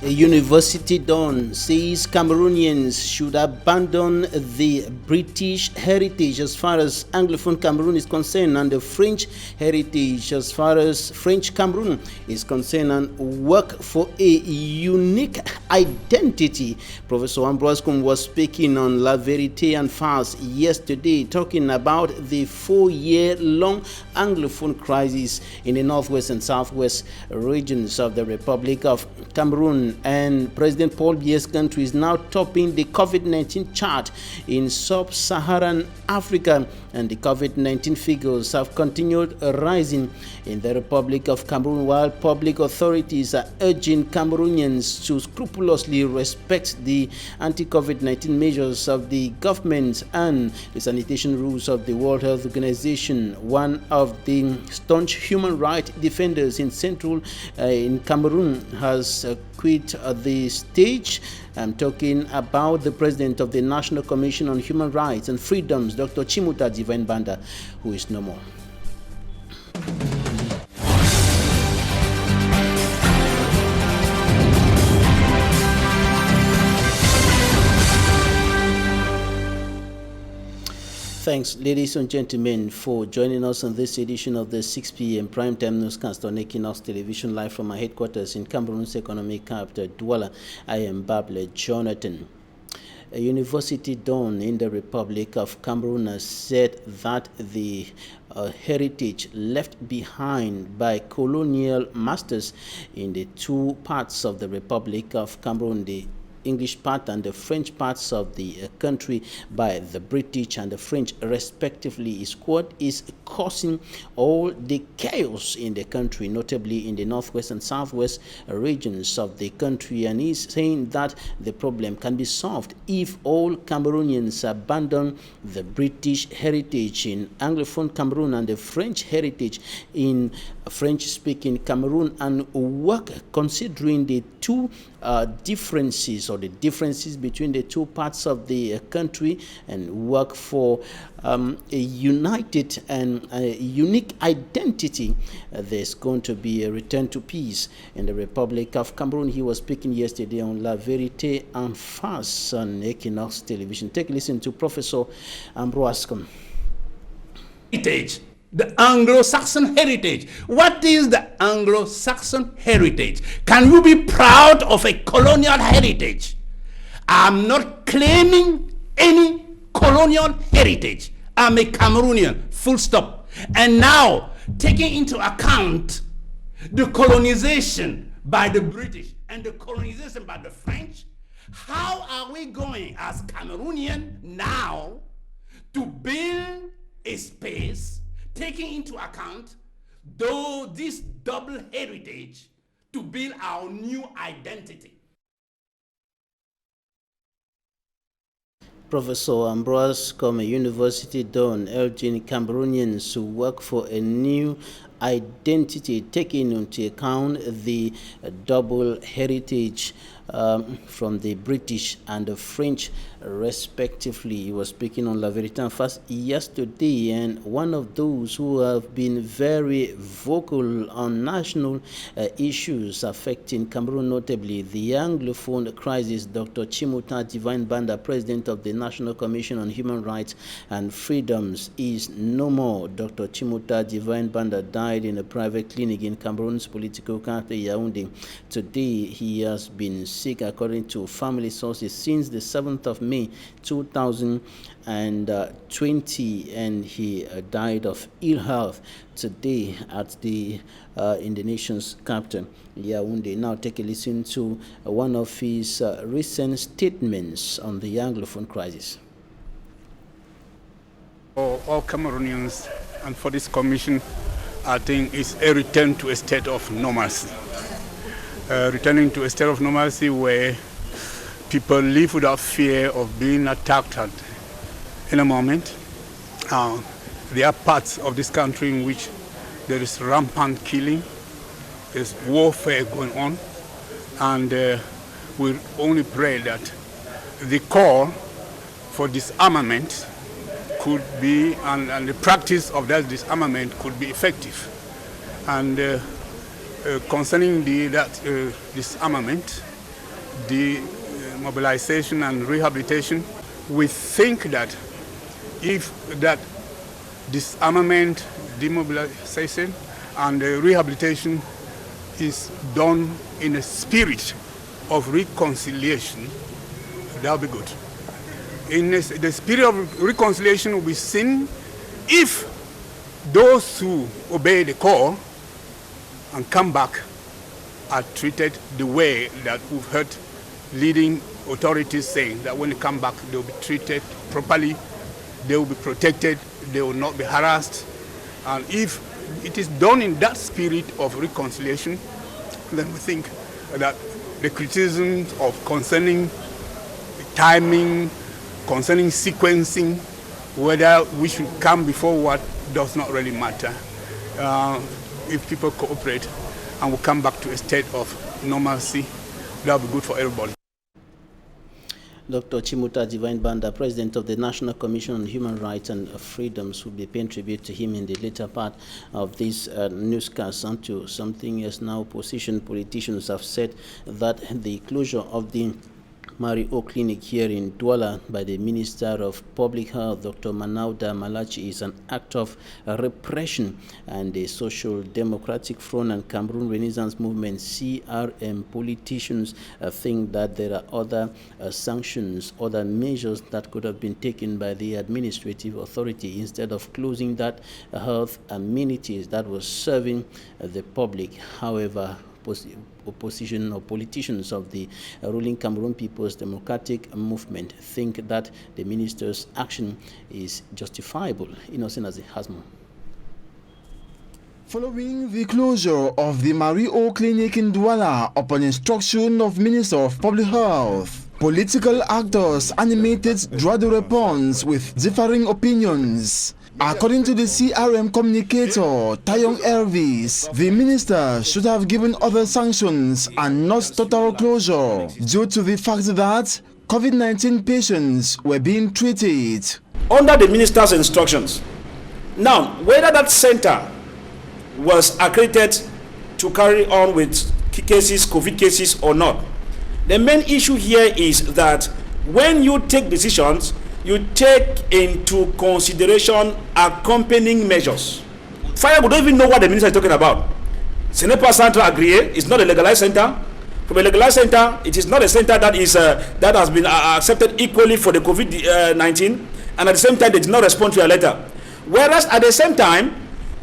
A university don says Cameroonians should abandon the British heritage as far as Anglophone Cameroon is concerned, and the French heritage as far as French Cameroon is concerned, and work for a unique identity. Professor Ambrose was speaking on La Vérité en Face yesterday, talking about the 4-year-long Anglophone crisis in the northwest and southwest regions of the Republic of Cameroon. And President Paul Biya's country is now topping the COVID-19 chart in sub-Saharan Africa, and the COVID-19 figures have continued rising in the Republic of Cameroon, while public authorities are urging Cameroonians to scrupulously respect the anti-COVID-19 measures of the government and the sanitation rules of the World Health Organization. One of the staunch human rights defenders in in Cameroon has quit the stage. I'm talking about the president of the National Commission on Human Rights and Freedoms, Dr. Chimuta Divine Banda, who is no more. Thanks, ladies and gentlemen, for joining us on this edition of the 6 p.m. primetime newscast on Equinoxe Television, live from my headquarters in Cameroon's economic capital, Douala. I am Bable Jonathan. A university don in the Republic of Cameroon has said that the heritage left behind by colonial masters in the two parts of the Republic of Cameroon, the English part and the French parts of the country, by the British and the French respectively, is what is causing all the chaos in the country, notably in the northwest and southwest regions of the country. And he's saying that the problem can be solved if all Cameroonians abandon the British heritage in Anglophone Cameroon and the French heritage in French-speaking Cameroon, and work considering the two differences, or the differences between the two parts of the country, and work for a united and a unique identity. There's going to be a return to peace in the Republic of Cameroon. He was speaking yesterday on La Vérité en Face on Équinoxe Television. Take a listen to Professor Ambrose. Heritage. The Anglo-Saxon heritage. What is the Anglo-Saxon heritage? Can you be proud of a colonial heritage? I'm not claiming any colonial heritage. I'm a Cameroonian, full stop. And now, taking into account the colonization by the British and the colonization by the French, how are we going as Cameroonian now to build a space taking into account though this double heritage to build our new identity? Professor Ambrose a university don urging Cameroonians to work for a new identity, taking into account the double heritage from the British and the French respectively. He was speaking on La Vérité en Face yesterday, and one of those who have been very vocal on national issues affecting Cameroon, notably the Anglophone crisis, Dr. Chimuta Divine Banda, president of the National Commission on Human Rights and Freedoms, is no more. Dr. Chimuta Divine Banda died in a private clinic in Cameroon's political capital, Yaoundé. Today, he has been sick, according to family sources, since the 7th of May 2020, and he died of ill health today at the in the nation's capital, Yaoundé. Now take a listen to one of his recent statements on the Anglophone crisis. For all Cameroonians and for this commission, I think it's a return to a state of normalcy. Returning to a state of normalcy where people live without fear of being attacked at any moment. There are parts of this country in which there is rampant killing, there's warfare going on, and we only pray that the call for disarmament could be, and the practice of that disarmament could be effective. And concerning that disarmament, demobilization and rehabilitation, we think that if that disarmament, demobilization, and rehabilitation is done in a spirit of reconciliation, that'll be good. In the spirit of reconciliation will be seen if those who obey the call and come back are treated the way that we've heard leading authorities saying that when they come back, they'll be treated properly, they will be protected, they will not be harassed. And if it is done in that spirit of reconciliation, then we think that the criticisms of concerning timing, concerning sequencing, whether we should come before what, does not really matter. If people cooperate and will come back to a state of normalcy, that will be good for everybody. Dr. Chimuta Divine Banda, President of the National Commission on Human Rights and Freedoms, will be paying tribute to him in the later part of this newscast. Onto something else now. Opposition politicians have said that the closure of the Mario Clinic here in Douala by the Minister of Public Health, Dr. Manauda Malachi, is an act of repression, and the Social Democratic Front and Cameroon Renaissance Movement CRM politicians think that there are other sanctions, other measures that could have been taken by the administrative authority instead of closing that health amenities that was serving the public. However, opposition or politicians of the ruling Cameroon People's Democratic Movement think that the minister's action is justifiable. Innocent as a Hasmo. Following the closure of the Mario Clinic in Douala upon instruction of Minister of Public Health, political actors animated draw the response with differing opinions. According to the CRM communicator, Tayong Elvis, the minister should have given other sanctions and not total closure due to the fact that COVID-19 patients were being treated under the minister's instructions. Now, whether that center was accredited to carry on with cases, COVID cases or not, the main issue here is that when you take decisions, you take into consideration accompanying measures. Fire, we don't even know what the minister is talking about. Ce n'est pas centre agréé, it's not a legalized center. From a legalized center, it is not a center that is that has been accepted equally for the COVID-19, and at the same time, they did not respond to a letter. Whereas at the same time,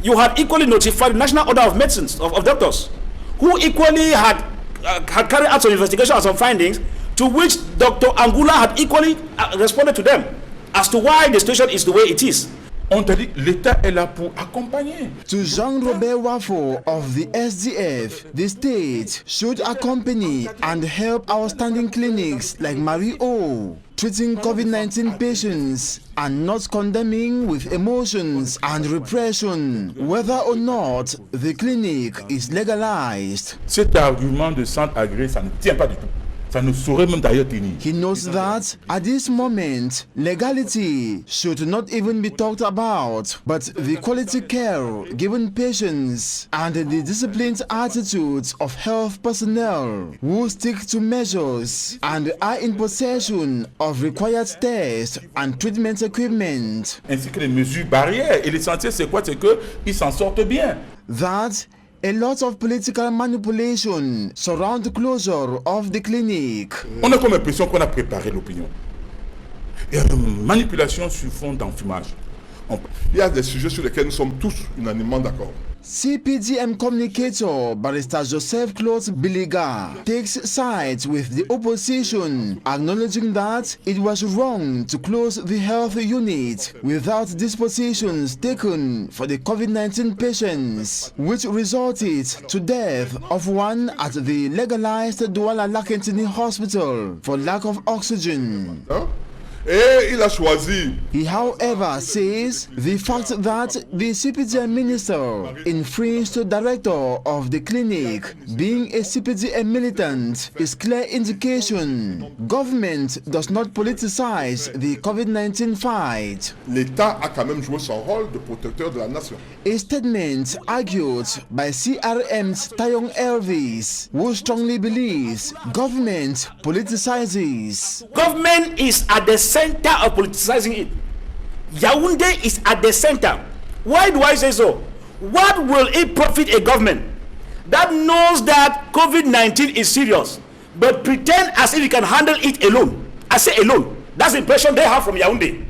you had equally notified the National Order of Medicines, of doctors, who equally had carried out some investigation and some findings, to which Dr. Angula had equally responded to them as to why the situation is the way it is. On te dit, l'État est là pour accompagner. To Jean-Robert Wafo of the SDF, the state should accompany and help outstanding clinics like Mario, treating COVID-19 patients and not condemning with emotions and repression whether or not the clinic is legalized. Cet argument de centre agréé, ça ne tient pas du tout. Ça ne saurait même d'ailleurs tenir. He knows that at this moment, legality should not even be talked about, but the quality care given patients and the disciplined attitudes of health personnel who stick to measures and are in possession of required tests and treatment equipment. Ainsi que les mesures barrières. Et l'essentiel, c'est quoi? C'est qu'ils s'en sortent bien. That a lot of political manipulation surround the closure of the clinic. On a comme l'impression qu'on a préparé l'opinion. Et manipulation sur fond d'enfumage. Il y a des sujets sur lesquels nous sommes tous unanimement d'accord. CPDM communicator Barrister Joseph Claude Biliga takes sides with the opposition, acknowledging that it was wrong to close the health unit without dispositions taken for the COVID-19 patients, which resulted to death of one at the legalized Douala Lakentini Hospital for lack of oxygen. Et il a choisi. He, however, says the fact that the CPDM minister infringed the director of the clinic being a CPDM militant is clear indication government does not politicize the COVID-19 fight. L'État a quand même joué son rôle de protecteur de la nation. A statement argued by CRM's Tayong Elvis, who strongly believes government politicizes. Government is at the center of politicizing it. Yaoundé is at the center. Why do I say so? What will it profit a government that knows that COVID-19 is serious, but pretend as if it can handle it alone? I say alone. That's the impression they have from Yaoundé,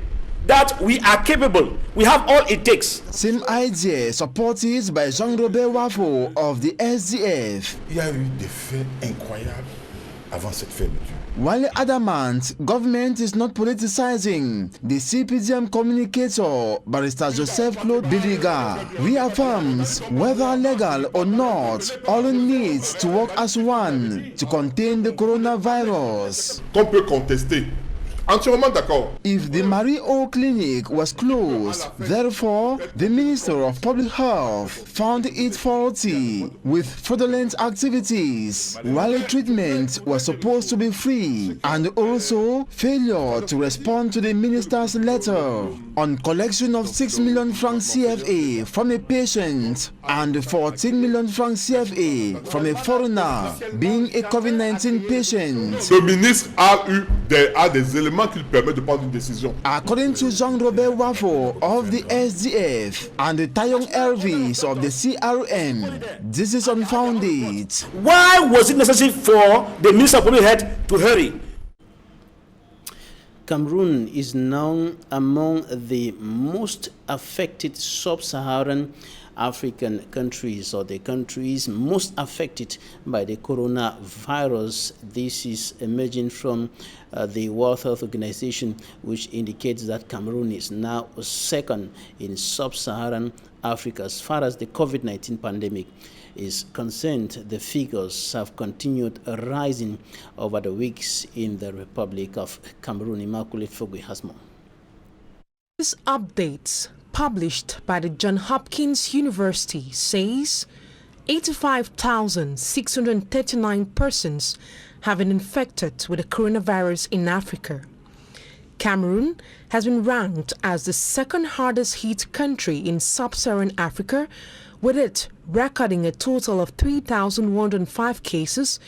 that we are capable, we have all it takes. Same idea supported by Jean-Robert Wafo of the SDF. Il y a eu des faits incroyables avant cette fermeture. While adamant government is not politicizing, the CPDM communicator, Barrister Joseph Claude Biliga, reaffirms whether legal or not, all needs to work as one to contain the coronavirus. Qu'on peut contester. Entièrement d'accord. If the Marie O clinic was closed, therefore, the Minister of Public Health found it faulty with fraudulent activities, while treatment was supposed to be free, and also failure to respond to the minister's letter on collection of 6 million francs CFA from a patient and 14 million francs CFA from a foreigner being a COVID-19 patient. Le ministre a des éléments qui lui permettent de prendre une décision. According to Jean-Robert Wafo of the SDF and the Tayong Elvis of the CRM, this is unfounded. Why was it necessary for the Minister of Public Health to hurry? Cameroon is now among the most affected sub-Saharan African countries, or the countries most affected by the coronavirus. This is emerging from the World Health Organization, which indicates that Cameroon is now second in sub-Saharan Africa. As far as the COVID-19 pandemic is concerned, the figures have continued rising over the weeks in the Republic of Cameroon. Immaculate Fogui has more. This updates published by the Johns Hopkins University says 85,639 persons have been infected with the coronavirus in Africa. Cameroon has been ranked as the second hardest hit country in sub-Saharan Africa, with it recording a total of 3,105 cases,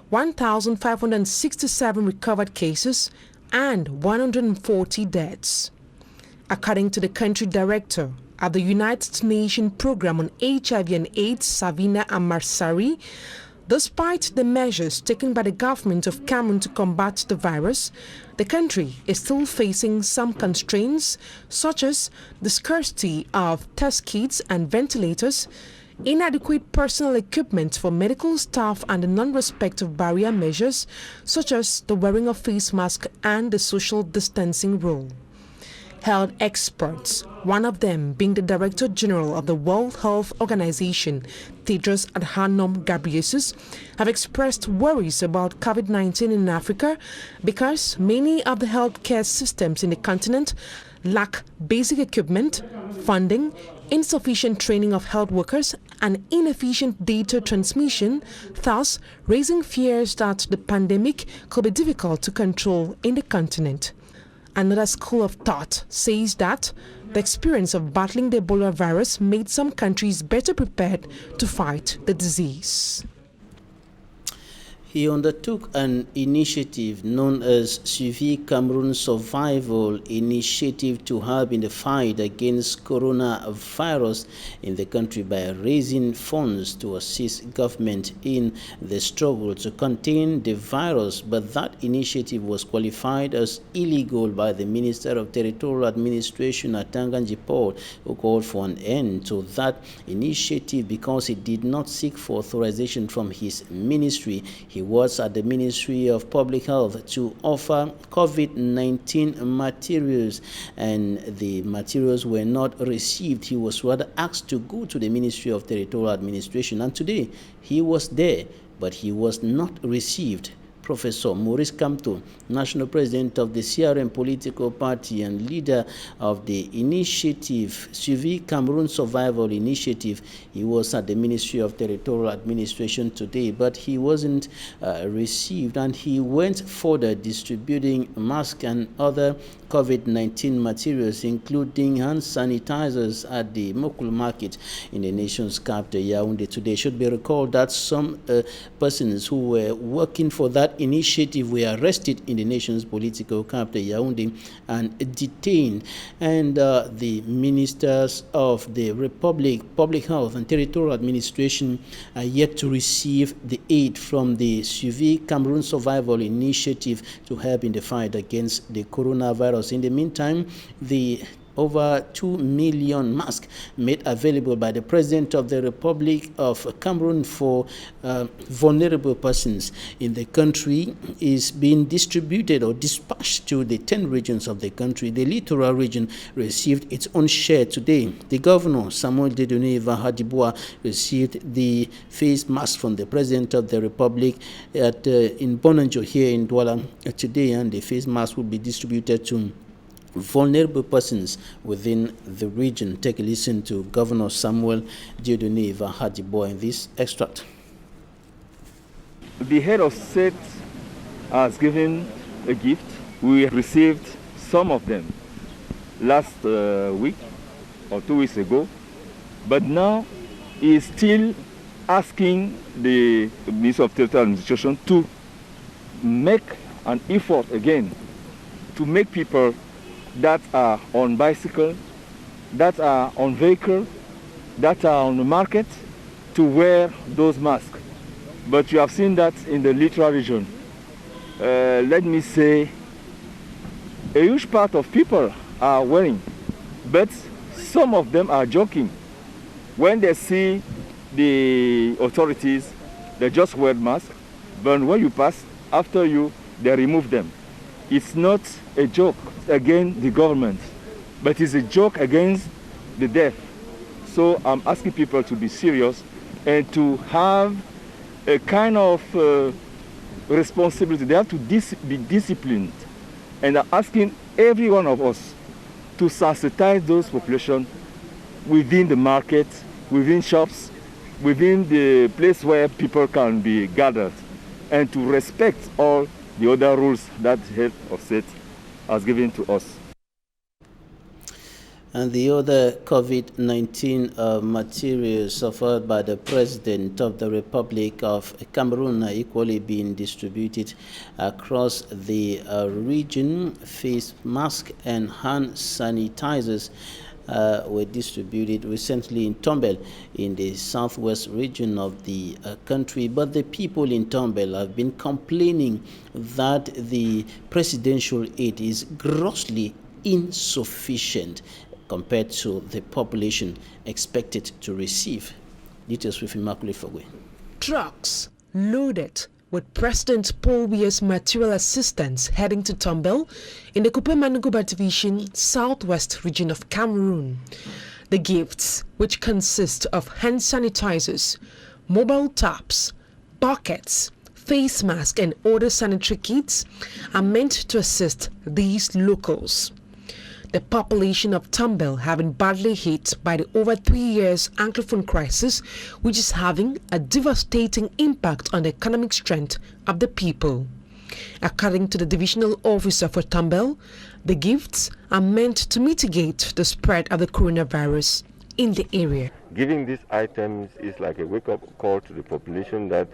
1,567 recovered cases, and 140 deaths. According to the country director at the United Nations Program on HIV and AIDS, Savina Amarsari, despite the measures taken by the government of Cameroon to combat the virus, the country is still facing some constraints, such as the scarcity of test kits and ventilators, inadequate personal equipment for medical staff, and the non-respect of barrier measures, such as the wearing of face masks and the social distancing rule. Health experts, one of them being the Director General of the World Health Organization, Tedros Adhanom Ghebreyesus, have expressed worries about COVID-19 in Africa because many of the healthcare systems in the continent lack basic equipment, funding, insufficient training of health workers, and inefficient data transmission, thus raising fears that the pandemic could be difficult to control in the continent. Another school of thought says that the experience of battling the Ebola virus made some countries better prepared to fight the disease. He undertook an initiative known as Suivi Cameroon Survival Initiative to help in the fight against coronavirus in the country by raising funds to assist government in the struggle to contain the virus. But that initiative was qualified as illegal by the Minister of Territorial Administration at Tanganji Port, who called for an end to that initiative because it did not seek for authorization from his ministry. He was at the Ministry of Public Health to offer COVID-19 materials, and the materials were not received. He was rather asked to go to the Ministry of Territorial Administration, and today he was there, but he was not received Professor Maurice Kamto, National President of the CRM political party and leader of the initiative, Suivi Cameroon Survival Initiative. He was at the Ministry of Territorial Administration today, but he wasn't received, and he went further distributing masks and other COVID-19 materials, including hand sanitizers at the Mokul market in the nation's capital, Yaoundé. Today, it should be recalled that some persons who were working for that initiative were arrested in the nation's political capital, Yaoundé, and detained. And the ministers of the Republic, Public Health and Territorial Administration are yet to receive the aid from the Suivi Cameroon Survival Initiative to help in the fight against the coronavirus. In the meantime, the over 2 million masks made available by the President of the Republic of Cameroon for vulnerable persons in the country is being distributed or dispatched to the 10 regions of the country. The littoral region received its own share today. The governor, Samuel Dedoneva Hadibua, received the face mask from the President of the Republic in Bonanjo here in Douala today, and the face mask will be distributed to vulnerable persons within the region. Take a listen to Governor Samuel Dedoneva Hadibua in this extract. The head of state has given a gift. We received some of them last week or 2 weeks ago, but now he is still asking the Minister of Territorial Administration to make an effort again to make people that are on bicycle, that are on vehicle, that are on the market to wear those masks. But you have seen that in the littoral region. Let me say, a huge part of people are wearing, but some of them are joking. When they see the authorities, they just wear masks, but when you pass, after you, they remove them. It's not a joke against the government, but it's a joke against the deaf. So I'm asking people to be serious and to have a kind of responsibility. They have to be disciplined. And I'm asking every one of us to sensitize those populations within the market, within shops, within the place where people can be gathered, and to respect all the other rules that the head of state has given to us. And the other COVID-19 materials offered by the President of the Republic of Cameroon are equally being distributed across the region. Face masks and hand sanitizers were distributed recently in Tombel in the southwest region of the country. But the people in Tombel have been complaining that the presidential aid is grossly insufficient compared to the population expected to receive. Details with Immaculate Fogwe. Trucks loaded with President Paul Biya's material assistance heading to Tombel in the Kupe-Manuguba Division, southwest region of Cameroon. The gifts, which consist of hand sanitizers, mobile taps, buckets, face masks, and other sanitary kits, are meant to assist these locals. The population of Tombel have been badly hit by the over 3 years Anglophone crisis, which is having a devastating impact on the economic strength of the people. According to the divisional officer for Tombel, the gifts are meant to mitigate the spread of the coronavirus in the area. Giving these items is like a wake-up call to the population that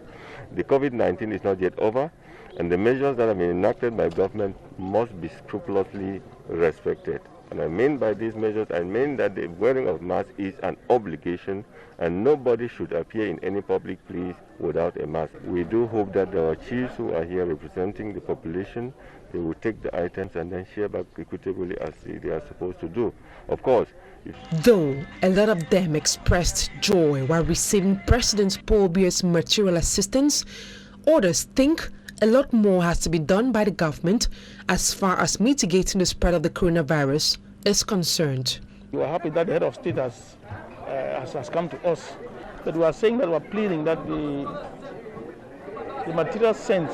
the COVID-19 is not yet over, and the measures that have been enacted by government must be scrupulously respected. And I mean by these measures, I mean that the wearing of masks is an obligation, and nobody should appear in any public place without a mask. We do hope that our chiefs who are here representing the population, they will take the items and then share back equitably as they are supposed to do. Of course, though a lot of them expressed joy while receiving President Paul Biya's material assistance, others think a lot more has to be done by the government as far as mitigating the spread of the coronavirus is concerned. We are happy that the head of state has come to us, but we are saying that we are pleading that the material sent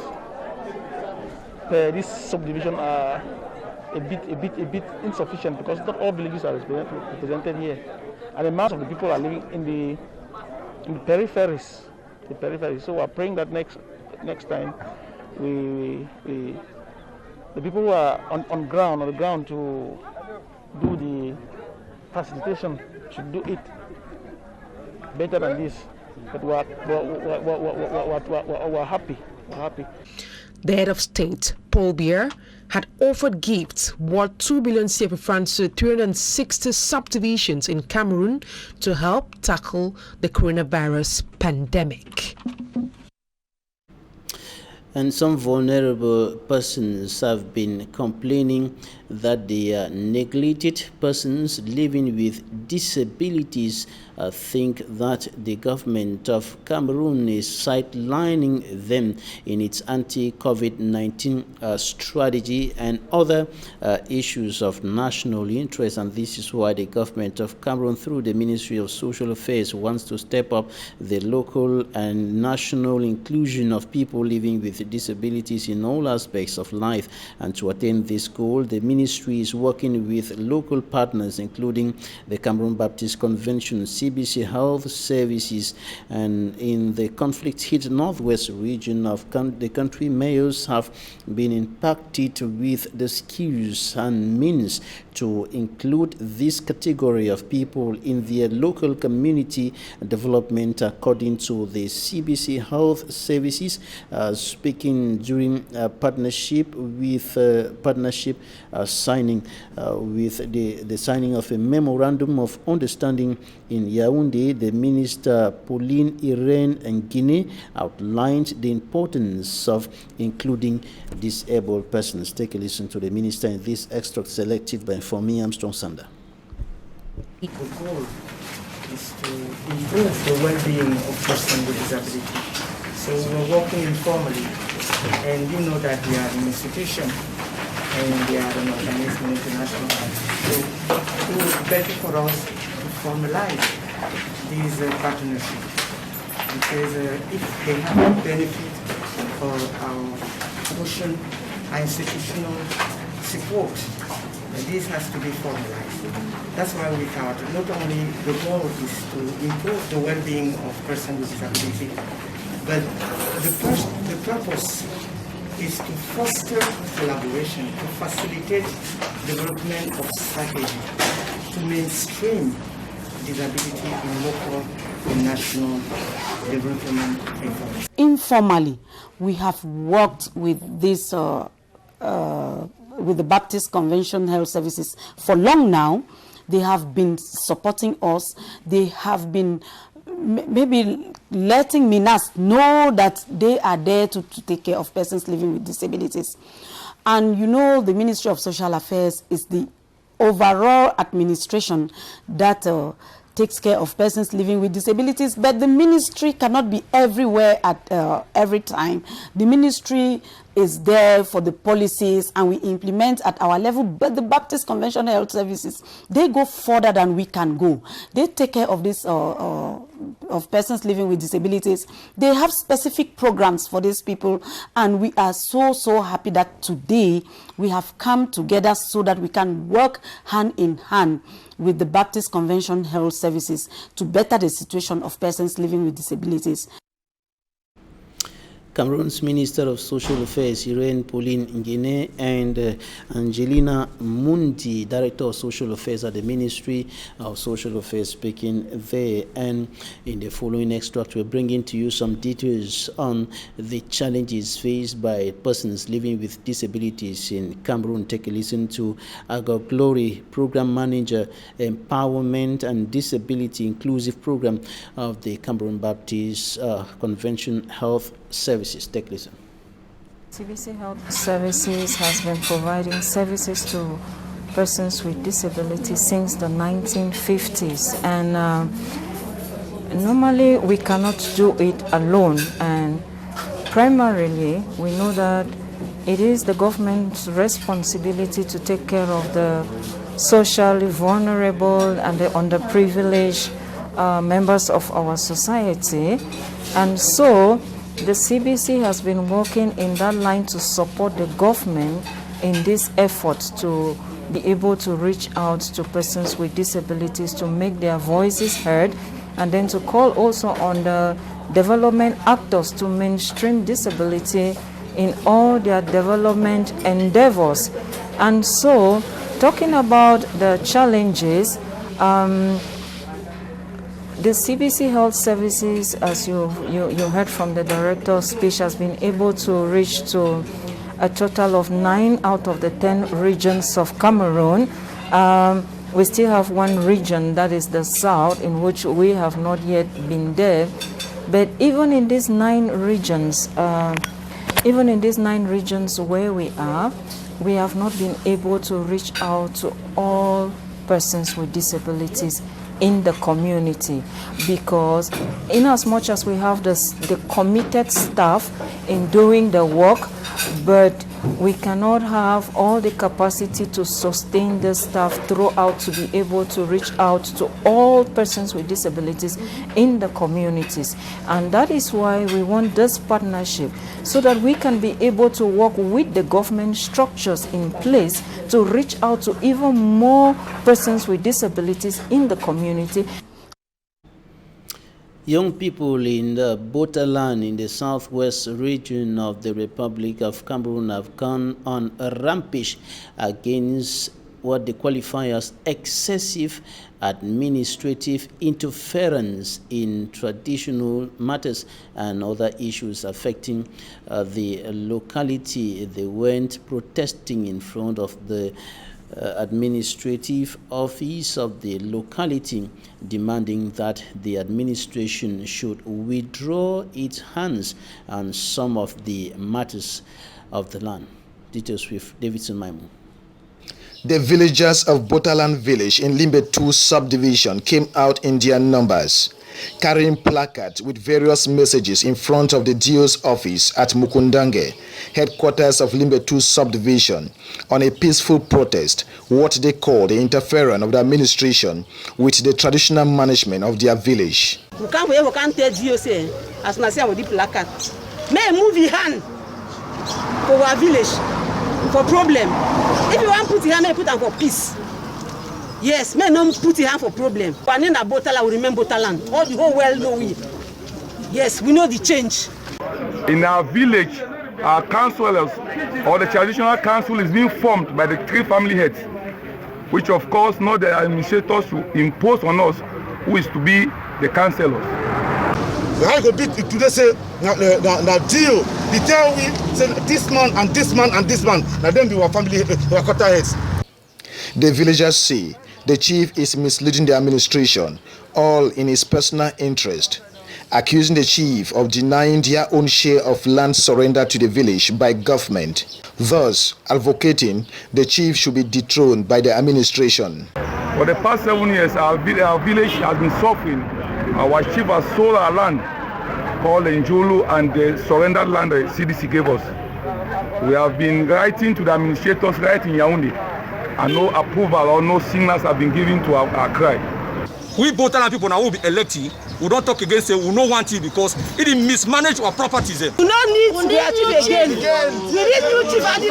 this subdivision are a bit insufficient because not all villages are represented here, and the mass of the people are living in the peripheries. So we're praying that next time the people who are on the ground to do the facilitation should do it better than this. But we're happy. We're happy. The head of state, Paul Biya, had offered gifts worth 2 billion CFA francs to 360 subdivisions in Cameroon to help tackle the coronavirus pandemic. And some vulnerable persons have been complaining that they are neglected persons living with disabilities think that the government of Cameroon is sidelining them in its anti-COVID-19 strategy and other issues of national interest. And this is why the government of Cameroon, through the Ministry of Social Affairs, wants to step up the local and national inclusion of people living with disabilities in all aspects of life. And to attain this goal, the ministry is working with local partners, including the Cameroon Baptist Convention, CBC Health Services, and in the conflict-hit northwest region of the country, mayors have been impacted with the skills and means to include this category of people in their local community development, according to the CBC Health Services, speaking during partnership signing with the signing of a memorandum of understanding in Yaoundé. The Minister Pauline Irene Nguine outlined the importance of including disabled persons. Take a listen to the minister in this extract selected by Fomi Armstrong Sander. The goal is to improve the well-being of persons with disability. So we're working informally, and you know that we are an institution and we are an organization international. So it would be better for us to formalize these partnerships, because if they have a benefit for our social and institutional support, this has to be formalized. That's why we thought not only the goal is to improve the well-being of persons with disability, but the purpose is to foster collaboration, to facilitate development of strategy, to mainstream disability in local and national development efforts. Informally, we have worked with this with the Baptist Convention Health Services for long now. They have been supporting us. They have been maybe letting Minas know that they are there to take care of persons living with disabilities. And you know, the Ministry of Social Affairs is the overall administration that takes care of persons living with disabilities, but the ministry cannot be everywhere at every time. The ministry is there for the policies and we implement at our level, but the Baptist Convention Health Services, they go further than we can go. They take care of this of persons living with disabilities. They have specific programs for these people, and we are so happy that today we have come together so that we can work hand in hand with the Baptist Convention Health Services to better the situation of persons living with disabilities. Cameroon's Minister of Social Affairs, Irene Pauline Nguine, and Angelina Mundi, Director of Social Affairs at the Ministry of Social Affairs, speaking there. And in the following extract, we're bringing to you some details on the challenges faced by persons living with disabilities in Cameroon. Take a listen to Agor Glory, Program Manager, Empowerment and Disability Inclusive Program of the Cameroon Baptist Convention Health Services. Take a listen. CBC Health Services has been providing services to persons with disabilities since the 1950s, and normally we cannot do it alone, and primarily we know that it is the government's responsibility to take care of the socially vulnerable and the underprivileged members of our society. And so the CBC has been working in that line to support the government in this effort to be able to reach out to persons with disabilities, to make their voices heard, and then to call also on the development actors to mainstream disability in all their development endeavors. And so, talking about the challenges, the CBC Health Services, as you heard from the director's speech, has been able to reach to a total of 9 out of the 10 regions of Cameroon. We still have one region, that is the south, in which we have not yet been there. But even in these 9 regions, where we are, we have not been able to reach out to all persons with disabilities in the community, because in as much as we have the committed staff in doing the work, but we cannot have all the capacity to sustain the staff throughout to be able to reach out to all persons with disabilities in the communities. And that is why we want this partnership, so that we can be able to work with the government structures in place to reach out to even more persons with disabilities in the community. Young people in the Botaland in the southwest region of the Republic of Cameroon have gone on a rampage against what they qualify as excessive administrative interference in traditional matters and other issues affecting the locality. They went protesting in front of the administrative office of the locality, demanding that the administration should withdraw its hands on some of the matters of the land. Details with Davidson Maimu. The villagers of Botaland village in Limbe 2 subdivision came out in their numbers, carrying placards with various messages in front of the DO's office at Mukundange, headquarters of Limbe 2 subdivision, on a peaceful protest, what they call the interference of the administration with the traditional management of their village. We can't tell DOC as I say with the placard. May move your hand for our village for problem. If you want to put your hand, put hand for peace. Yes, may not put your hand for problem. But in Botala, we remember Botaland. All the whole world know we. Yes, we know the change. In our village, our councillors or the traditional council is being formed by the 3 family heads, which of course not the administrators to impose on us who is to be the councillors. We have to beat today say now deal. They tell we say this man and this man and this man. Now them be our family, our quarter heads. The villagers say the chief is misleading the administration, all in his personal interest, accusing the chief of denying their own share of land surrender to the village by government, thus advocating the chief should be dethroned by the administration. For the past 7 years, our village has been suffering. Our chief has sold our land called Njulu and the surrendered land the CDC gave us. We have been writing to the administrators right in Yaoundé, and no approval or no signals have been given to our cry. We Botaland people now will be elected. We don't talk against it. We don't want it because it mismanage our properties. We don't need their chief again. We need new chief at the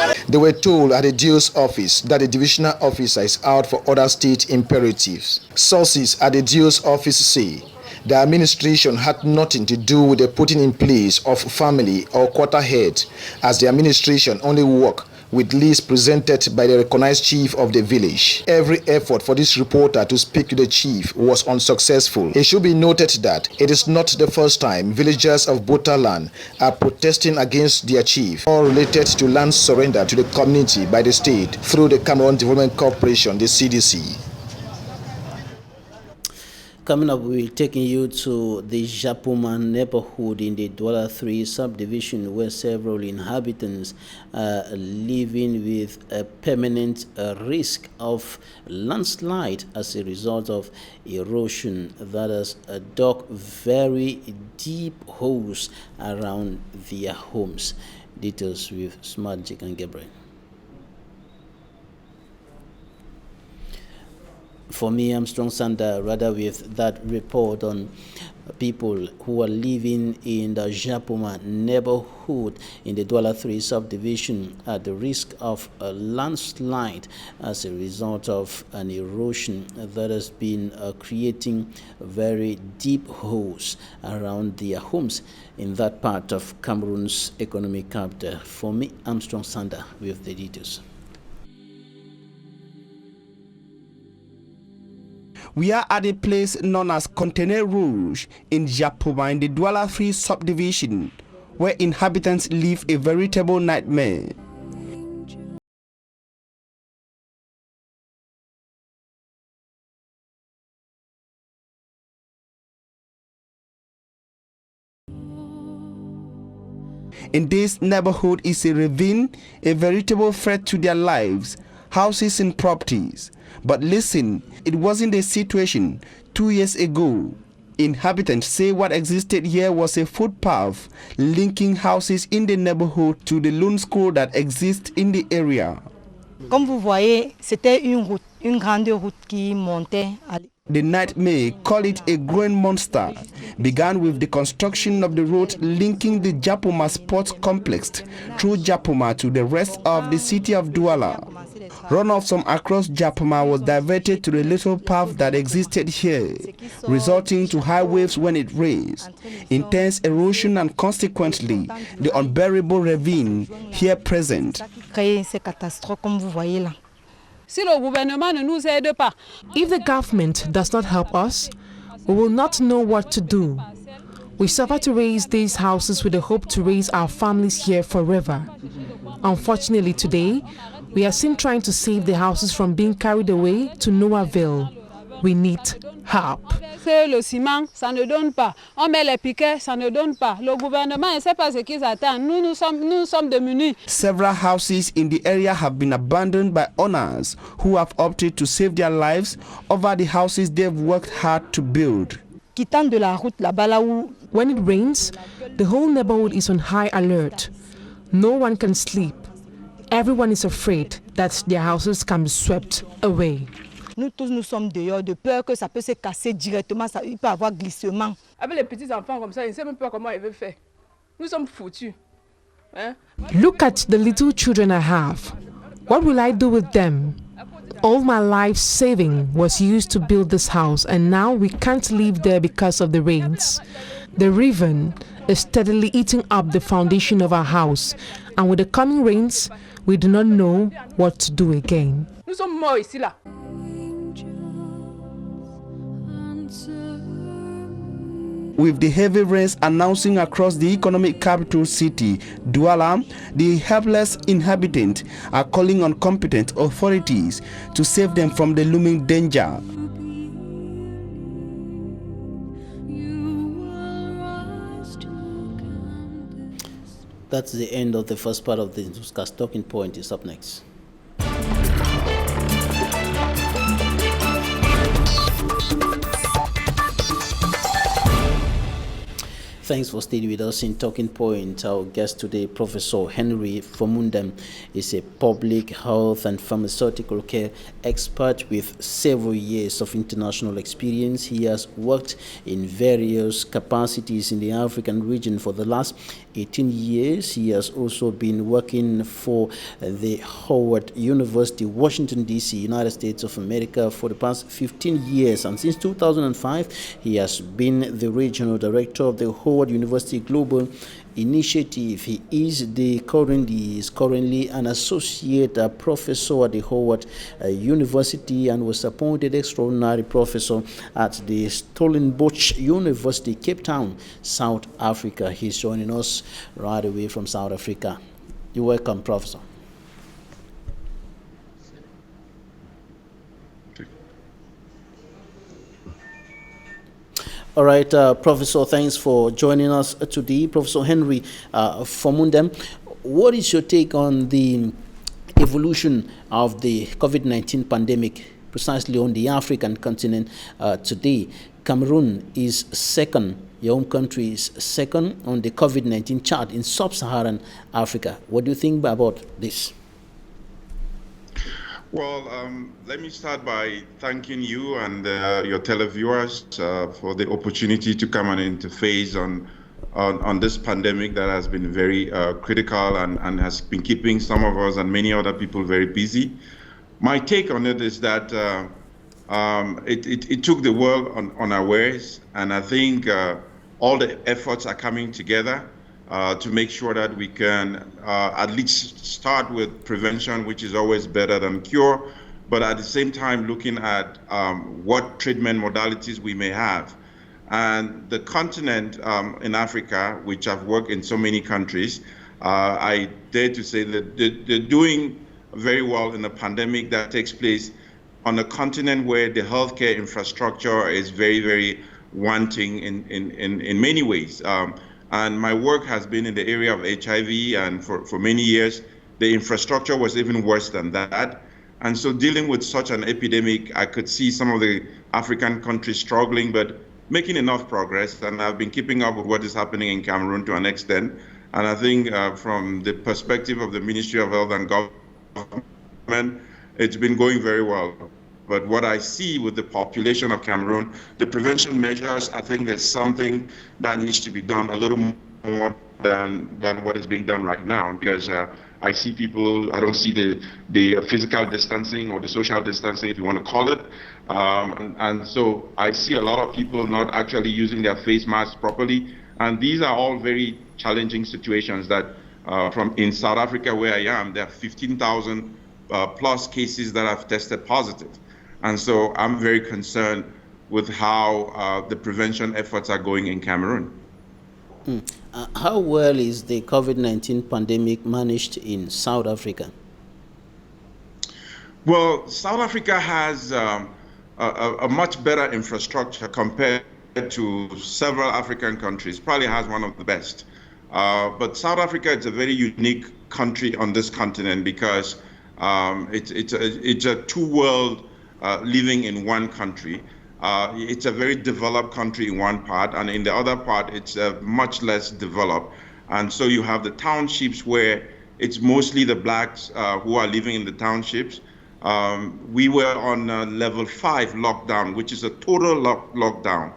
line. They were told at the DO's office that the divisional officer is out for other state imperatives. Sources at the DO's office say the administration had nothing to do with the putting in place of family or quarter head, as the administration only work with lists presented by the recognized chief of the village. Every effort for this reporter to speak to the chief was unsuccessful. It should be noted that it is not the first time villagers of Botaland are protesting against their chief, all related to land surrender to the community by the state through the Cameroon Development Corporation, the CDC. Coming up, we're taking you to the Japuman neighborhood in the Douala 3 subdivision, where several inhabitants are living with a permanent risk of landslide as a result of erosion that has dug very deep holes around their homes. Details with Smart Jake and Gabriel. For me, Armstrong Sander, rather with that report on people who are living in the Japoma neighborhood in the Douala 3 subdivision at the risk of a landslide as a result of an erosion that has been creating very deep holes around their homes in that part of Cameroon's economic capital. For me, Armstrong Sander with the details. We are at a place known as Container Rouge in Japoma in the Douala 3 subdivision, where inhabitants live a veritable nightmare. In this neighborhood is a ravine, a veritable threat to their lives, houses and properties. But listen, it wasn't a situation 2 years ago. Inhabitants say what existed here was a footpath linking houses in the neighborhood to the loan school that exists in the area. Comme vous voyez, c'était une grande route qui montait. The nightmare, call it a growing monster, began with the construction of the road linking the Japoma Sports Complex through Japoma to the rest of the city of Douala. Runoff from across Japoma was diverted to the little path that existed here, resulting to high waves when it rains, intense erosion and consequently the unbearable ravine here present. If the government does not help us, we will not know what to do. We suffer to raise these houses with the hope to raise our families here forever. Unfortunately today, we are seen trying to save the houses from being carried away to no avail. We need help. Le ciment, ça ne donne pas. On met les piquets, ça ne donne pas. Le gouvernement ne sait pas ce qu'ils attendent. Nous sommes démunis. Several houses in the area have been abandoned by owners who have opted to save their lives over the houses they've worked hard to build. When it rains, the whole neighborhood is on high alert. No one can sleep. Everyone is afraid that their houses can be swept away. Nous tous, nous sommes dehors de peur que ça peut se casser directement, il peut y avoir glissement. Avec les petits enfants comme ça, ils ne savent même pas comment ils veulent faire. Nous sommes foutus. Hein? Look at the little children I have. What will I do with them? All my life's saving was used to build this house, and now we can't live there because of the rains. The river is steadily eating up the foundation of our house, and with the coming rains, we do not know what to do again. Nous sommes morts ici là. With the heavy rains announcing across the economic capital city, Douala, the helpless inhabitants are calling on competent authorities to save them from the looming danger. That's the end of the first part of the newscast. Talking Point is up next. Thanks for staying with us in Talking Point. Our guest today, Professor Henry Fomundem, is a public health and pharmaceutical care expert with several years of international experience. He has worked in various capacities in the African region for the last 18 years. He has also been working for the Howard University, Washington, D.C., United States of America for the past 15 years. And since 2005, he has been the regional director of the Howard University Global Initiative. He is currently an associate professor at the Howard University and was appointed extraordinary professor at the Stellenbosch University, Cape Town, South Africa. He's joining us right away from South Africa. You're welcome, Professor. All right, Professor, thanks for joining us today. Professor Henry Fomundem, what is your take on the evolution of the COVID-19 pandemic, precisely on the African continent today? Cameroon is second. Your home country is second on the COVID-19 chart in sub-Saharan Africa. What do you think about this? Well, let me start by thanking you and your televiewers for the opportunity to come and interface on this pandemic that has been very critical and has been keeping some of us and many other people very busy. My take on it is that it took the world unawares, and I think all the efforts are coming together to make sure that we can at least start with prevention, which is always better than cure, but at the same time looking at what treatment modalities we may have. And the continent in Africa, which I've worked in so many countries, I dare to say that they're doing very well in the pandemic that takes place on a continent where the healthcare infrastructure is very, very wanting in many ways. And my work has been in the area of HIV, and for many years, the infrastructure was even worse than that. And so dealing with such an epidemic, I could see some of the African countries struggling, but making enough progress. And I've been keeping up with what is happening in Cameroon to an extent. And I think from the perspective of the Ministry of Health and Government, it's been going very well. But what I see with the population of Cameroon, the prevention measures, I think there's something that needs to be done a little more than what is being done right now, because I see people, I don't see the physical distancing or the social distancing, if you want to call it. And so I see a lot of people not actually using their face masks properly. And these are all very challenging situations that in South Africa, where I am, there are 15,000 plus cases that have tested positive. And so I'm very concerned with how the prevention efforts are going in Cameroon. How well is the COVID-19 pandemic managed in South Africa? Well, South Africa has a much better infrastructure compared to several African countries, probably has one of the best. But South Africa is a very unique country on this continent because it's a two-world living in one country. It's a very developed country in one part, and in the other part, it's much less developed. And so you have the townships where it's mostly the blacks who are living in the townships. We were on level 5 lockdown, which is a total lockdown.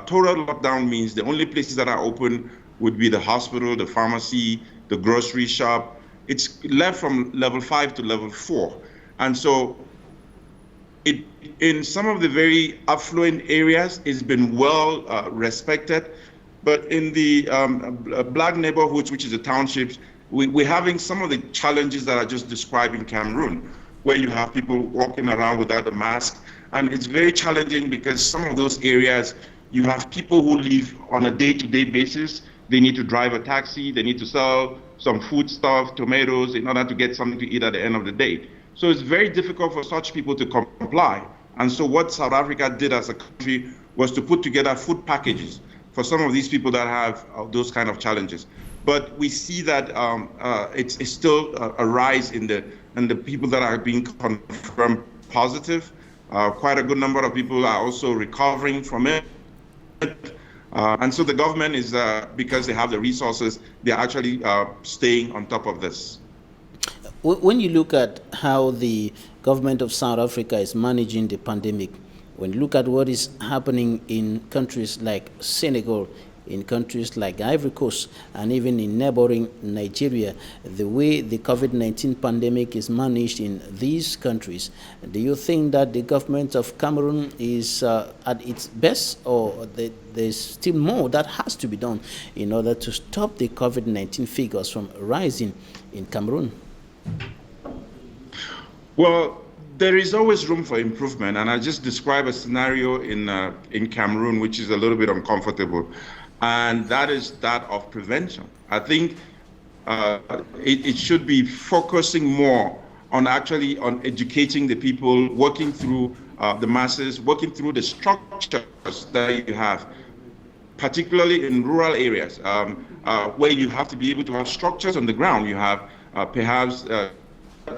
Total lockdown means the only places that are open would be the hospital, the pharmacy, the grocery shop. It's left from level 5 to level 4. And so in some of the very affluent areas, it's been well respected, but in the black neighborhoods, which is the townships, we're having some of the challenges that I just described in Cameroon, where you have people walking around without a mask, and it's very challenging because some of those areas, you have people who live on a day-to-day basis. They need to drive a taxi, they need to sell some food stuff, tomatoes, in order to get something to eat at the end of the day. So it's very difficult for such people to comply. And so what South Africa did as a country was to put together food packages for some of these people that have those kind of challenges. But we see that it's still a rise in the people that are being confirmed positive. Quite a good number of people are also recovering from it. And so the government is, because they have the resources, they're actually staying on top of this. When you look at how the government of South Africa is managing the pandemic, when you look at what is happening in countries like Senegal, in countries like Ivory Coast, and even in neighboring Nigeria, the way the COVID-19 pandemic is managed in these countries, do you think that the government of Cameroon is at its best, or there's still more that has to be done in order to stop the COVID-19 figures from rising in Cameroon? Well, there is always room for improvement, and I just described a scenario in Cameroon which is a little bit uncomfortable, and that is that of prevention. I think it should be focusing more on actually on educating the people, working through the masses, working through the structures that you have, particularly in rural areas where you have to be able to have structures on the ground. You have perhaps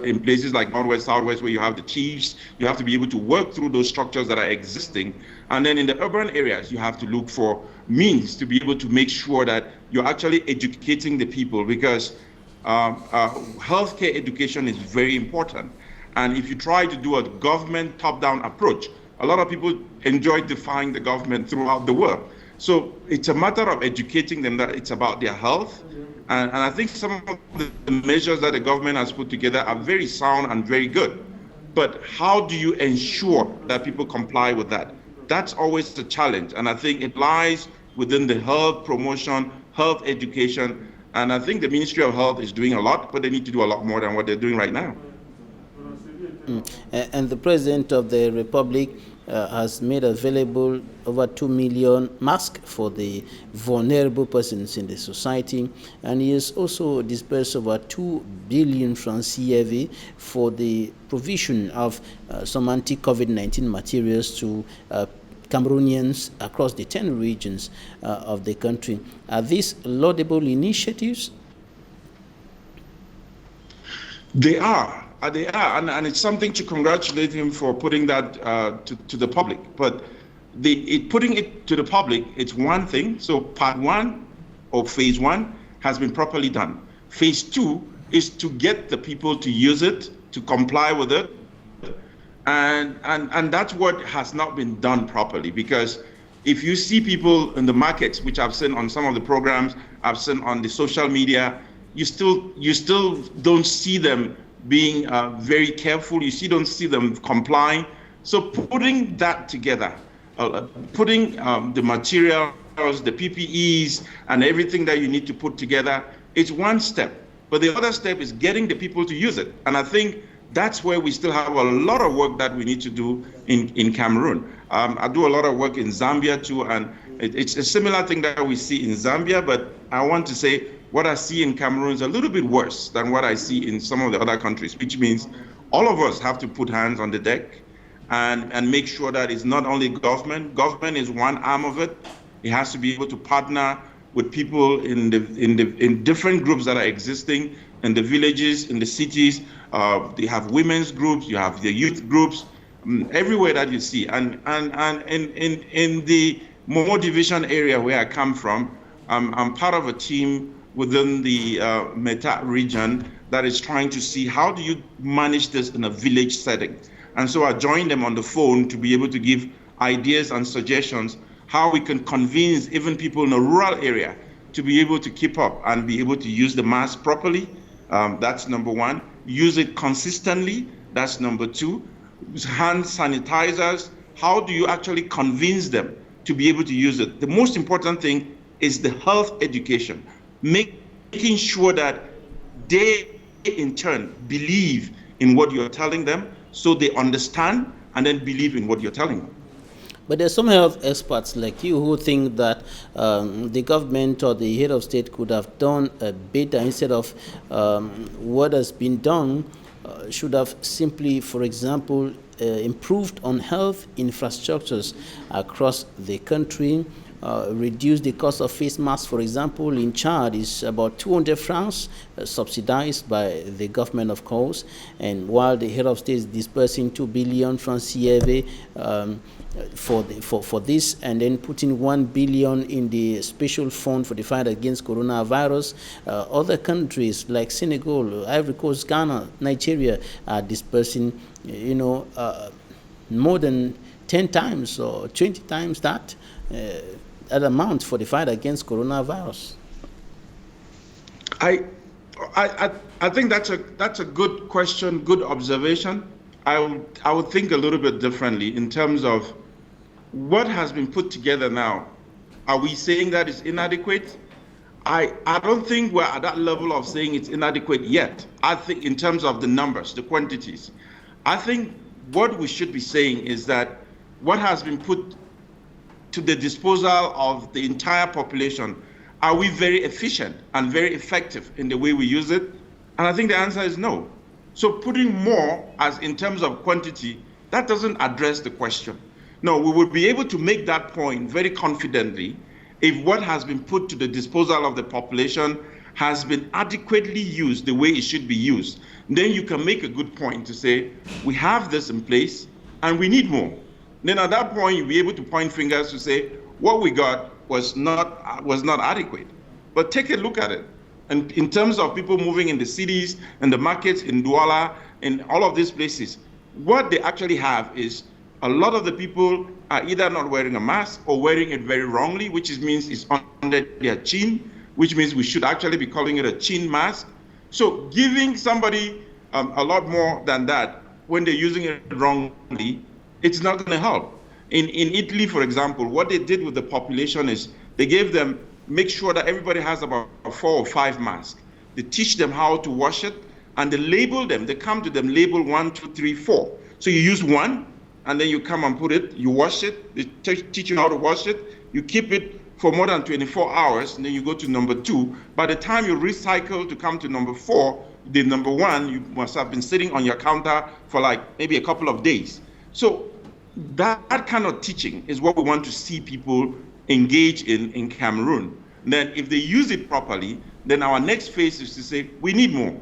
in places like Northwest, Southwest, where you have the chiefs, you have to be able to work through those structures that are existing. And then in the urban areas, you have to look for means to be able to make sure that you're actually educating the people, because healthcare education is very important. And if you try to do a government top-down approach, a lot of people enjoy defying the government throughout the world. So it's a matter of educating them that it's about their health. And I think some of the measures that the government has put together are very sound and very good. But how do you ensure that people comply with that? That's always the challenge. And I think it lies within the health promotion, health education. And I think the Ministry of Health is doing a lot, but they need to do a lot more than what they're doing right now. And the President of the Republic has made available over 2 million masks for the vulnerable persons in the society, and he has also disbursed over 2 billion francs CFA for the provision of some anti-COVID-19 materials to Cameroonians across the 10 regions of the country. Are these laudable initiatives? They are. And it's something to congratulate him for putting that to the public. But putting it to the public, it's one thing. So part one or phase one has been properly done. Phase two is to get the people to use it, to comply with it. And that's what has not been done properly, because if you see people in the markets, which I've seen on some of the programs, I've seen on the social media, you still don't see them being very careful. You don't see them complying. So putting that together, putting the materials, the PPEs, and everything that you need to put together, it's one step. But the other step is getting the people to use it. And I think that's where we still have a lot of work that we need to do in Cameroon. I do a lot of work in Zambia too, and it's a similar thing that we see in Zambia, but I want to say what I see in Cameroon is a little bit worse than what I see in some of the other countries, which means all of us have to put hands on the deck and make sure that it's not only government. Government is one arm of it. It has to be able to partner with people in different groups that are existing in the villages, in the cities. They have women's groups, you have the youth groups, everywhere that you see. And in the Momo Division area where I come from, I'm part of a team within the Meta region that is trying to see how do you manage this in a village setting. And so I joined them on the phone to be able to give ideas and suggestions how we can convince even people in a rural area to be able to keep up and be able to use the mask properly. That's number one. Use it consistently. That's number two. Hand sanitizers. How do you actually convince them to be able to use it? The most important thing is the health education. Making sure that they in turn believe in what you're telling them, so they understand and then believe in what you're telling them. But there's some health experts like you who think that the government or the head of state could have done better instead of what has been done. Should have simply, for example, improved on health infrastructures across the country, reduce the cost of face masks. For example, in Chad is about 200 francs, subsidized by the government, of course, and while the head of state is dispersing 2 billion francs CFA for this, and then putting 1 billion in the special fund for the fight against coronavirus. Other countries like Senegal, Ivory Coast, Ghana, Nigeria are dispersing, more than 10 times or 20 times that amount for the fight against coronavirus. I think that's a good question, good observation. I would think a little bit differently in terms of what has been put together now. Are we saying that it's inadequate? I don't think we're at that level of saying it's inadequate yet. I think in terms of the numbers, the quantities, I think what we should be saying is that what has been put to the disposal of the entire population, are we very efficient and very effective in the way we use it? And I think the answer is no. So putting more as in terms of quantity, that doesn't address the question. No, we will be able to make that point very confidently if what has been put to the disposal of the population has been adequately used the way it should be used. Then you can make a good point to say, we have this in place and we need more. Then at that point, you'll be able to point fingers to say, what we got was not adequate. But take a look at it. And in terms of people moving in the cities and the markets in Douala, in all of these places, what they actually have is a lot of the people are either not wearing a mask or wearing it very wrongly, which means it's under their chin, which means we should actually be calling it a chin mask. So giving somebody a lot more than that when they're using it wrongly, it's not going to help. In Italy, for example, what they did with the population is they gave them, make sure that everybody has about 4 or 5 masks. They teach them how to wash it, and they label them. They come to them, label 1, 2, 3, 4. So you use one, and then you come and put it, you wash it, they teach you how to wash it, you keep it for more than 24 hours, and then you go to number 2. By the time you recycle to come to number 4, the number 1, you must have been sitting on your counter for like maybe a couple of days. So that kind of teaching is what we want to see people engage in Cameroon. And then if they use it properly, then our next phase is to say, we need more.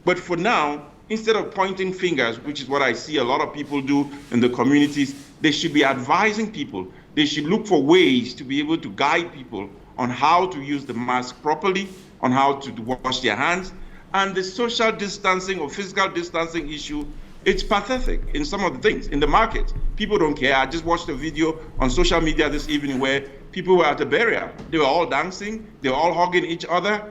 But for now, instead of pointing fingers, which is what I see a lot of people do in the communities, they should be advising people. They should look for ways to be able to guide people on how to use the mask properly, on how to wash their hands. And the social distancing or physical distancing issue, it's pathetic in some of the things. In the market, people don't care. I just watched a video on social media this evening where people were at a burial. They were all dancing, they were all hugging each other.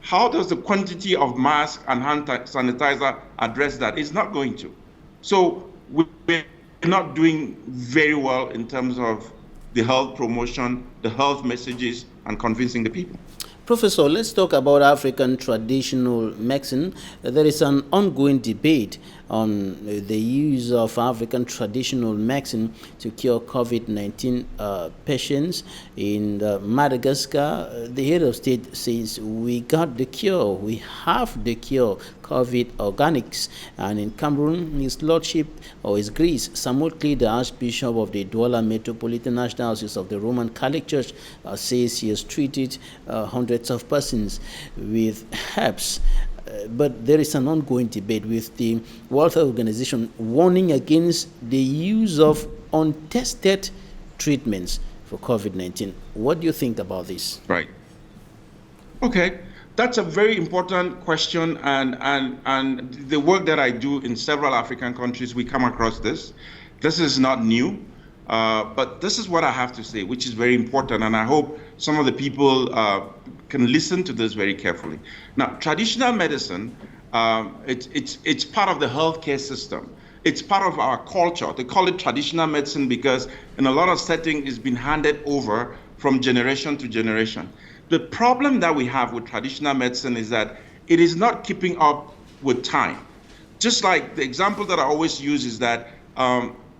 How does the quantity of mask and hand sanitizer address that? It's not going to. So we're not doing very well in terms of the health promotion, the health messages, and convincing the people. Professor, let's talk about African traditional medicine. There is an ongoing debate on the use of African traditional medicine to cure COVID-19 patients. In Madagascar, the head of state says, we got the cure, we have the cure, COVID organics. And in Cameroon, His Lordship, or His Grace, Samuel Clay, the Archbishop of the Douala Metropolitan Archdiocese of the Roman Catholic Church, says he has treated hundreds of persons with herbs. But there is an ongoing debate with the World Health Organization warning against the use of untested treatments for COVID-19. What do you think about this? Right. Okay. That's a very important question, and the work that I do in several African countries, we come across this. This is not new, but this is what I have to say, which is very important, and I hope some of the people can listen to this very carefully. Now, traditional medicine, it's part of the healthcare system. It's part of our culture. They call it traditional medicine because in a lot of settings it's been handed over from generation to generation. The problem that we have with traditional medicine is that it is not keeping up with time. Just like the example that I always use is that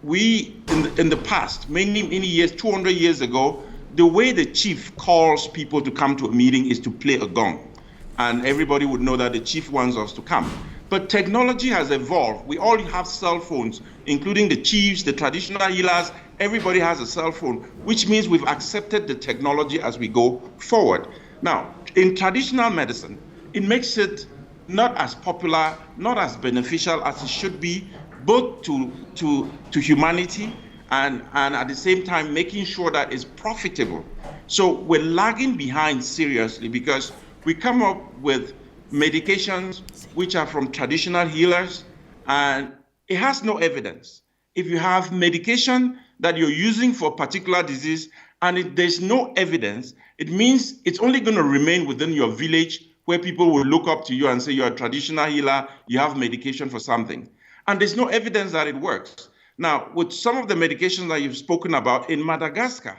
we, in the past, many years, 200 years ago, the way the chief calls people to come to a meeting is to play a gong. And everybody would know that the chief wants us to come. But technology has evolved. We all have cell phones, including the chiefs, the traditional healers. Everybody has a cell phone, which means we've accepted the technology as we go forward. Now, in traditional medicine, it makes it not as popular, not as beneficial as it should be, both to humanity and at the same time making sure that it's profitable. So we're lagging behind seriously because we come up with medications which are from traditional healers and it has no evidence. If you have medication that you're using for a particular disease and there's no evidence, it means it's only going to remain within your village where people will look up to you and say you're a traditional healer, you have medication for something. And there's no evidence that it works. Now, with some of the medications that you've spoken about in Madagascar,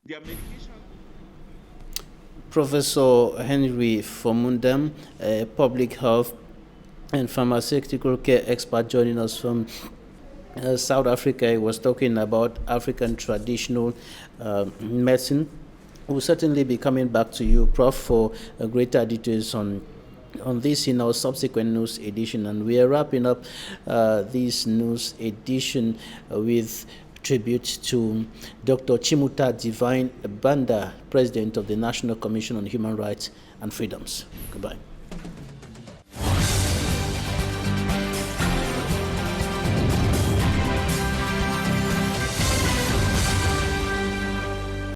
their medication. Professor Henry Fomundam, a public health and pharmaceutical care expert joining us from South Africa. He was talking about African traditional medicine. We'll certainly be coming back to you, Prof, for greater details on this in our subsequent news edition. And we are wrapping up this news edition with tribute to Dr. Chimuta Divine Banda, President of the National Commission on Human Rights and Freedoms. Goodbye.